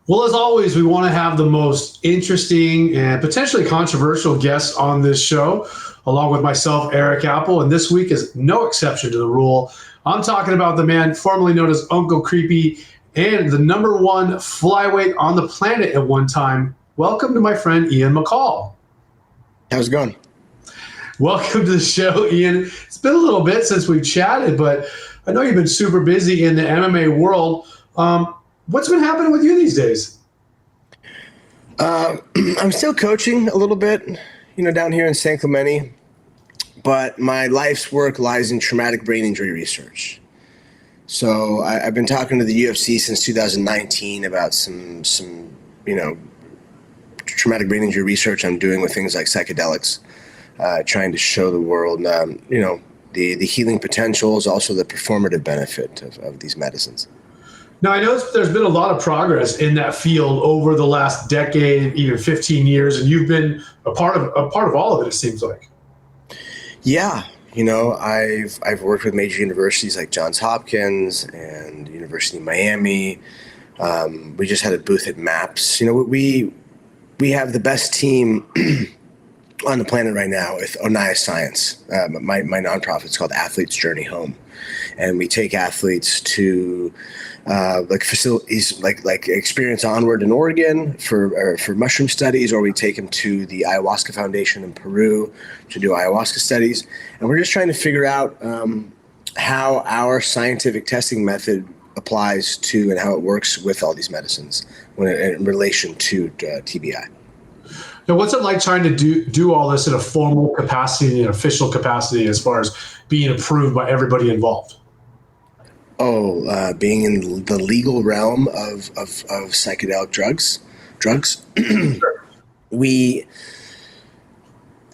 Well, as always, we want to have the most interesting and potentially controversial guests on this show, along with myself, Erik Apple. And this week is no exception to the rule. I'm talking about the man formerly known as Uncle Creepy and the number one flyweight on the planet at one time. Welcome to my friend Ian McCall. How's it going? Welcome to the show, Ian. It's been a little bit since we've chatted, but I know you've been super busy in the MMA world. What's been happening with you these days? I'm still coaching a little bit, down here in San Clemente, but my life's work lies in traumatic brain injury research. So I've been talking to the UFC since 2019 about some traumatic brain injury research I'm doing with things like psychedelics, trying to show the world, the healing potentials, also the performative benefit of these medicines. Now, I know there's been a lot of progress in that field over the last decade, even 15 years, and you've been a part of all of it, it seems like. Yeah, I've worked with major universities like Johns Hopkins and University of Miami. We just had a booth at MAPS. We have the best team on the planet right now with Onaya Science. My nonprofit's called Athletes Journey Home, and we take athletes to facilities like Experience Onward in Oregon for mushroom studies, or we take them to the Ayahuasca Foundation in Peru to do ayahuasca studies. And we're just trying to figure out how our scientific testing method applies to and how it works with all these medicines in relation to TBI. Now, what's it like trying to do all this in a formal capacity, an official capacity, as far as being approved by everybody involved? Being in the legal realm of psychedelic drugs. Sure. We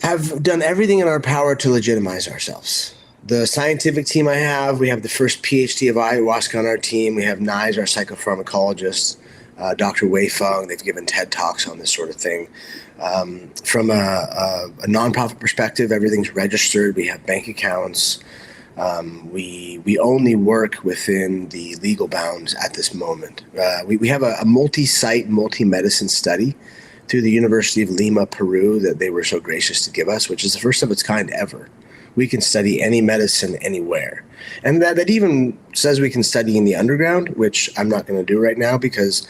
have done everything in our power to legitimize ourselves. The scientific team we have the first PhD of ayahuasca on our team. We have Nais, our psychopharmacologist, Dr. Wei Feng. They've given TED Talks on this sort of thing. From a nonprofit perspective, everything's registered. We have bank accounts. We only work within the legal bounds at this moment. We have a multi-site, multi-medicine study through the University of Lima, Peru, that they were so gracious to give us, which is the first of its kind ever. We can study any medicine anywhere. And that even says we can study in the underground, which I'm not going to do right now because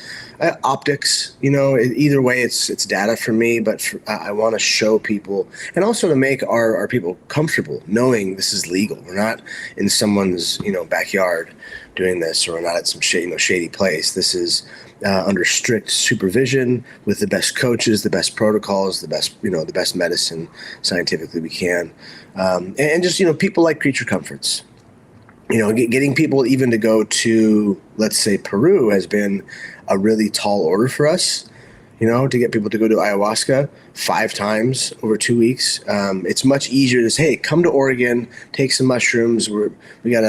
optics, either way, it's data for me, but I want to show people and also to make our people comfortable knowing this is legal. We're not in someone's, backyard doing this, or we're not at some shady place. This is under strict supervision with the best coaches, the best protocols, the best medicine scientifically we can. And just, people like creature comforts. Getting people even to go to, let's say, Peru has been a really tall order for us, to get people to go to ayahuasca 5 times over 2 weeks. It's much easier to say, hey, come to Oregon, take some mushrooms. We got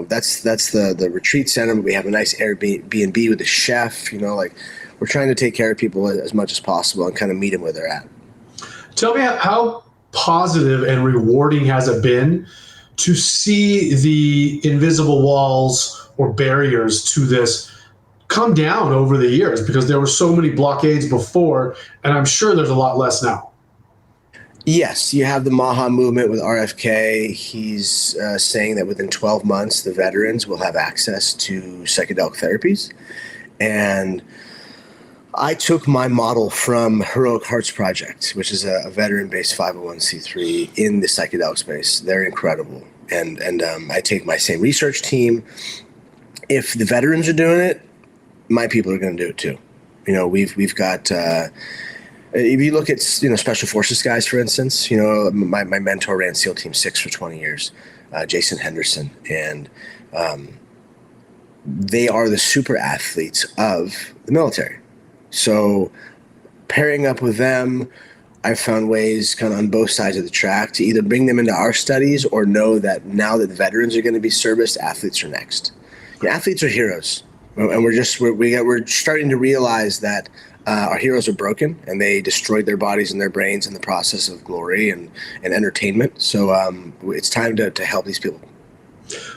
that's the retreat center. We have a nice Airbnb with a chef, we're trying to take care of people as much as possible and kind of meet them where they're at. Tell me how positive and rewarding has it been to see the invisible walls or barriers to this come down over the years, because there were so many blockades before, and I'm sure there's a lot less now. Yes, you have the Maha movement with RFK. He's saying that within 12 months, the veterans will have access to psychedelic therapies. And I took my model from Heroic Hearts Project, which is a veteran-based 501c3 in the psychedelic space. They're incredible. And I take my same research team. If the veterans are doing it, my people are going to do it too. We've got, if you look at, special forces guys, for instance, my mentor ran SEAL Team 6 for 20 years, Jason Henderson. And they are the super athletes of the military. So pairing up with them, I've found ways kind of on both sides of the track to either bring them into our studies or know that now that the veterans are going to be serviced, athletes are next. Athletes are heroes. And we're starting to realize that our heroes are broken and they destroyed their bodies and their brains in the process of glory and entertainment. So it's time to help these people.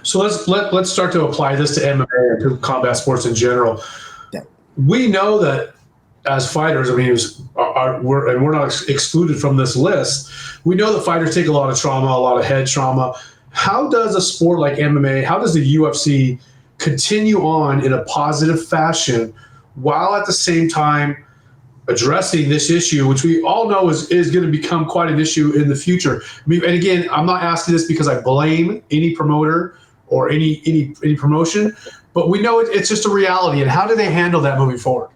So let's start to apply this to MMA and to combat sports in general. Yeah. we know that as fighters, I mean, we're not excluded from this list. We know that fighters take a lot of trauma, a lot of head trauma. How does a sport like MMA, how does the UFC continue on in a positive fashion while at the same time addressing this issue, which we all know is going to become quite an issue in the future? I mean, and again, I'm not asking this because I blame any promoter or any promotion, but we know it's just a reality. And how do they handle that moving forward?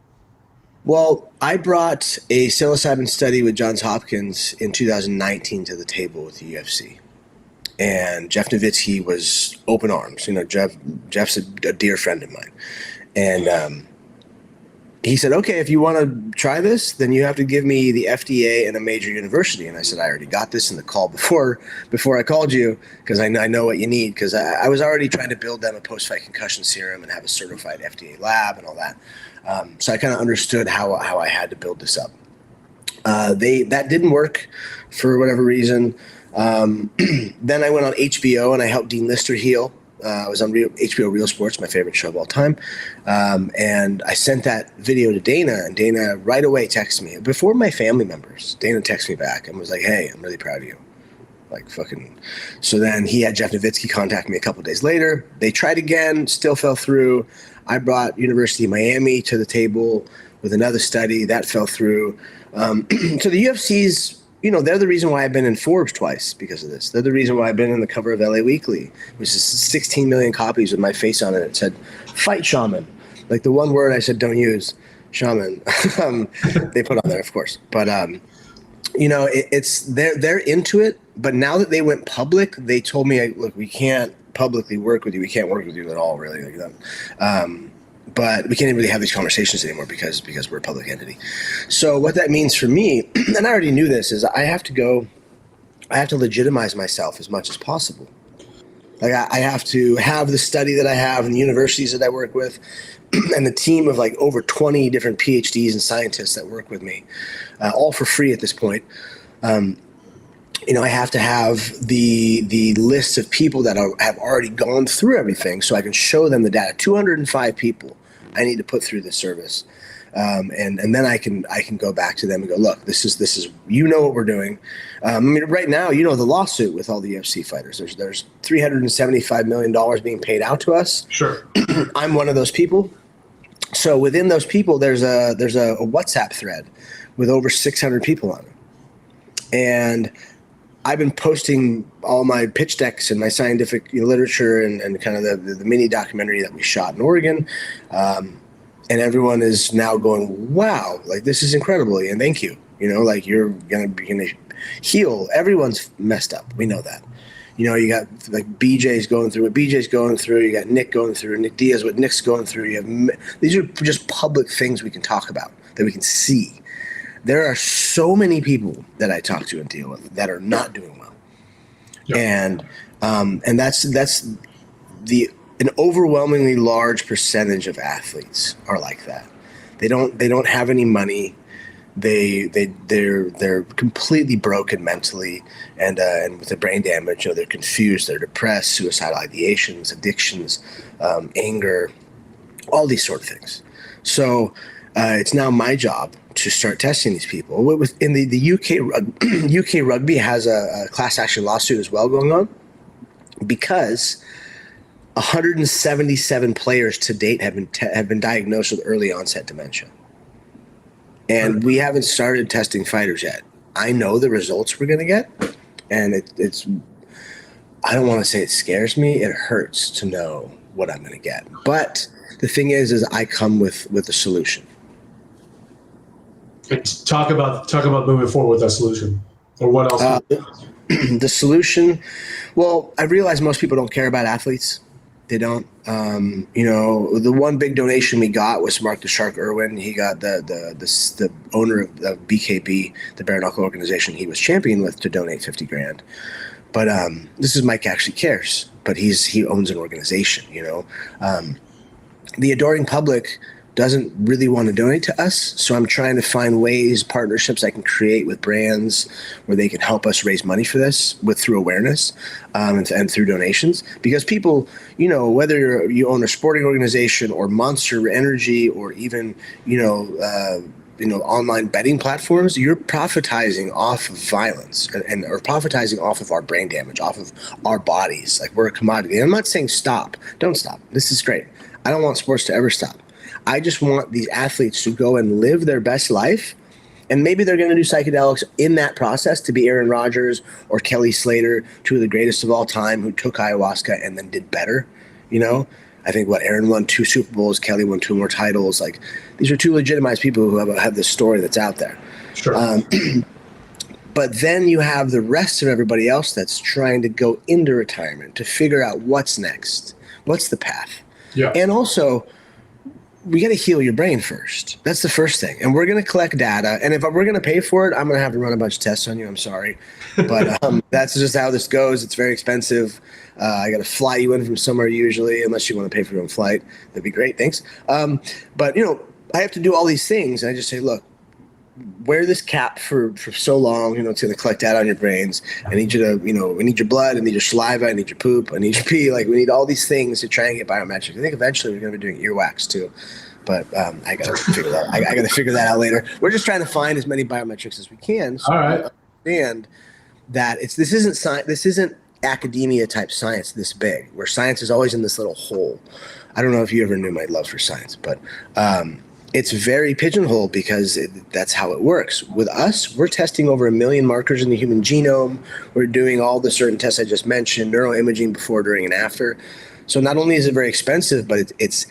Well, I brought a psilocybin study with Johns Hopkins in 2019 to the table with the UFC. And Jeff Nowitzki was open arms. You know, Jeff's a dear friend of mine. And he said, okay, if you want to try this, then you have to give me the FDA and a major university. And I said, I already got this in the call before I called you, because I know what you need, because I was already trying to build them a post-fight concussion serum and have a certified FDA lab and all that. So I kind of understood how I had to build this up. That didn't work for whatever reason. Then I went on HBO and I helped Dean Lister heal. I was on HBO Real Sports, my favorite show of all time. And I sent that video to Dana, and Dana right away texted me. Before my family members, Dana texted me back and was like, hey, I'm really proud of you. Like fucking. So then he had Jeff Nowitzki contact me a couple of days later. They tried again, still fell through. I brought University of Miami to the table with another study. That fell through. So the UFC's, you know, they're the reason why I've been in Forbes twice because of this. They're the reason why I've been in the cover of LA Weekly, which is 16 million copies with my face on it. It said, fight shaman. Like the one word I said, don't use, shaman. They put on there, of course. But, you know, they're into it. But now that they went public, they told me, look, we can't publicly work with you. We can't work with you at all, really. Like that. But we can't even really have these conversations anymore because we're a public entity. So what that means for me, and I already knew this, is I have to legitimize myself as much as possible. Like I have to have the study that I have and the universities that I work with and the team of like over 20 different PhDs and scientists that work with me, all for free at this point. You know, I have to have the list of people that have already gone through everything so I can show them the data. 205 people I need to put through this service. And then I can go back to them and go, look, this is you know what we're doing. I mean, right now, you know, the lawsuit with all the UFC fighters, there's $375 million being paid out to us. Sure. I'm one of those people. So within those people, there's a WhatsApp thread with over 600 people on it. And I've been posting all my pitch decks and my scientific literature and kind of the mini documentary that we shot in Oregon. And everyone is now going, wow, like this is incredible. And thank you. You know, like you're going to heal. Everyone's messed up. We know that. You know, you got like BJ's going through what BJ's going through. You got Nick going through, Nick Diaz, what Nick's going through. These are just public things we can talk about that we can see. There are so many people that I talk to and deal with that are not doing well. Yep. And that's an overwhelmingly large percentage of athletes are like that. They don't have any money. They're completely broken mentally and with the brain damage. You know, they're confused. They're depressed. Suicidal ideations, addictions, anger, all these sort of things. So it's now my job to start testing these people. In the UK rugby has a class action lawsuit as well going on because 177 players to date have been diagnosed with early onset dementia. And we haven't started testing fighters yet. I know the results we're going to get, and it's I don't want to say it scares me. It hurts to know what I'm going to get. But the thing is I come with a solution. Talk about moving forward with that solution, or what else? The solution. Well, I realize most people don't care about athletes. They don't. You know, the one big donation we got was Mark the Shark Irwin. He got the owner of BKB, the bare knuckle organization he was champion with, to donate $50,000. But this is Mike actually cares. But he owns an organization. You know, the adoring public doesn't really want to donate to us. So I'm trying to find ways, partnerships I can create with brands where they can help us raise money for this through awareness and through donations. Because people, whether you own a sporting organization or Monster Energy or even, online betting platforms, you're profitizing off of violence and or profitizing off of our brain damage, off of our bodies. Like, we're a commodity. And I'm not saying stop. Don't stop. This is great. I don't want sports to ever stop. I just want these athletes to go and live their best life. And maybe they're going to do psychedelics in that process to be Aaron Rodgers or Kelly Slater, two of the greatest of all time who took ayahuasca and then did better. I think Aaron won 2 Super Bowls, Kelly won 2 more titles. Like, these are 2 legitimized people who have this story that's out there. Sure. But then you have the rest of everybody else that's trying to go into retirement to figure out what's next, what's the path. Yeah. And also, we got to heal your brain first. That's the first thing. And we're going to collect data. And if we're going to pay for it, I'm going to have to run a bunch of tests on you. I'm sorry. But that's just how this goes. It's very expensive. I got to fly you in from somewhere usually, unless you want to pay for your own flight. That'd be great. Thanks. But, I have to do all these things. And I just say, look, wear this cap for so long, it's going to collect data on your brains. I need you to, we need your blood, I need your saliva, I need your poop, I need your pee. Like, we need all these things to try and get biometric. I think eventually we're going to be doing earwax too. But I got to figure that out. I got to figure that out later. We're just trying to find as many biometrics as we can. So all right. we understand that this isn't science. This isn't academia type science this big, where science is always in this little hole. I don't know if you ever knew my love for science, but it's very pigeonholed because that's how it works. With us, we're testing over 1 million markers in the human genome. We're doing all the certain tests I just mentioned, neuroimaging before, during, and after. So not only is it very expensive, but it's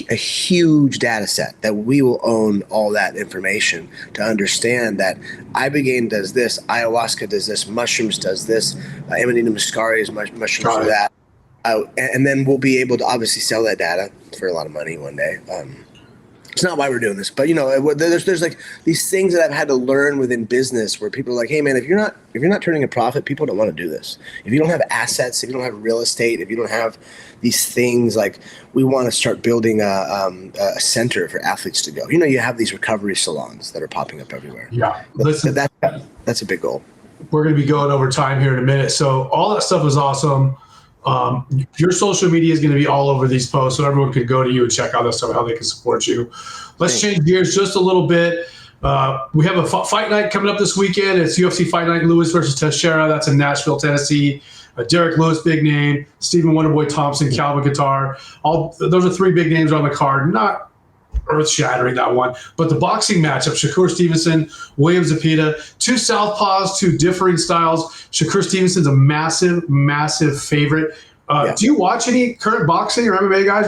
a huge data set that we will own all that information to understand that ibogaine does this, ayahuasca does this, mushrooms does this, Amanita muscaria mushrooms do that. And then we'll be able to obviously sell that data for a lot of money one day. It's not why we're doing this, but there's like these things that I've had to learn within business where people are like, hey man, if you're not turning a profit, people don't want to do this. If you don't have assets, if you don't have real estate, if you don't have these things, like, we want to start building a center for athletes to go. You have these recovery salons that are popping up everywhere. Yeah. Listen, that's a big goal. We're going to be going over time here in a minute. So all that stuff is awesome. Your social media is going to be all over these posts, so everyone can go to you and check out that stuff, how they can support you. Let's change gears just a little bit. We have a fight night coming up this weekend. It's UFC Fight Night, Lewis versus Texeira. That's in Nashville, Tennessee. Derrick Lewis, big name. Stephen Wonderboy Thompson, Calvin Guitar. Those are 3 big names on the card. Not earth-shattering, that one. But the boxing matchup, Shakur Stevenson, William Zepeda, 2 southpaws, 2 differing styles. Shakur Stevenson's a massive, massive favorite. Do you watch any current boxing or MMA guys?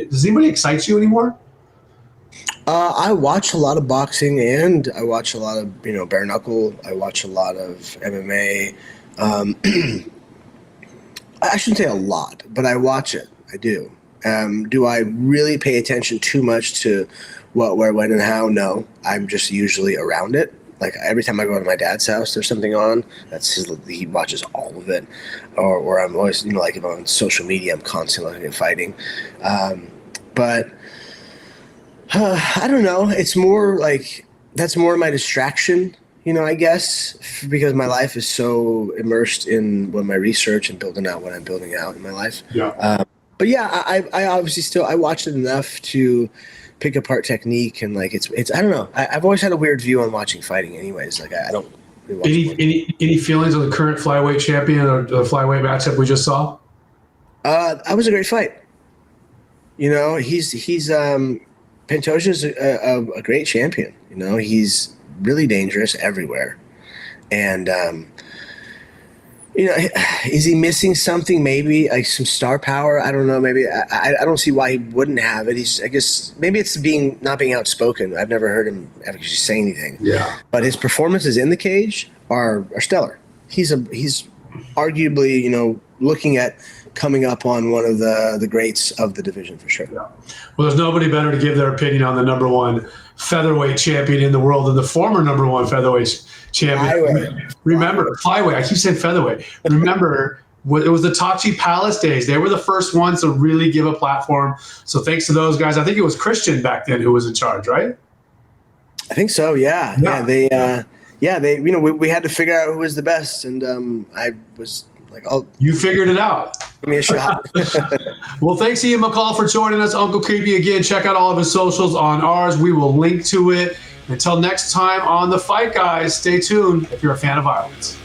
Does anybody excite you anymore? I watch a lot of boxing, and I watch a lot of bare knuckle. I watch a lot of MMA. I shouldn't say a lot, but I watch it. I do. Do I really pay attention too much to what, where, when, and how? No. I'm just usually around it. Like, every time I go to my dad's house, there's something on. He watches all of it. Or I'm always, like, if I'm on social media, I'm constantly looking at fighting. But I don't know. It's more like, that's more my distraction, I guess, because my life is so immersed in my research and building out what I'm building out in my life. Yeah. But yeah, I obviously I watched it enough to pick apart technique, and like it's I don't know. I've always had a weird view on watching fighting anyways. Like, I don't really watch any feelings on the current flyweight champion or the flyweight matchup we just saw? That was a great fight. He's Pantoja's a great champion. He's really dangerous everywhere. And is he missing something? Maybe like some star power. I don't know. Maybe I don't see why he wouldn't have it. I guess maybe it's not being outspoken. I've never heard him actually say anything. Yeah. But his performances in the cage are stellar. He's arguably looking at coming up on one of the greats of the division for sure. Yeah. Well, there's nobody better to give their opinion on the number 1 featherweight champion in the world than the former number 1 featherweight champion. Remember, flyweight. I keep saying featherweight. Remember, it was the Tachi Palace days. They were the first ones to really give a platform. So thanks to those guys. I think it was Christian back then who was in charge, right? I think so. Yeah. They we had to figure out who was the best, and I was like, "Oh, you figured it out." Give me a shot. Well, thanks Ian McCall for joining us, Uncle Creepy. Again, check out all of his socials on ours. We will link to it. Until next time on The Fight Guys, stay tuned if you're a fan of violence.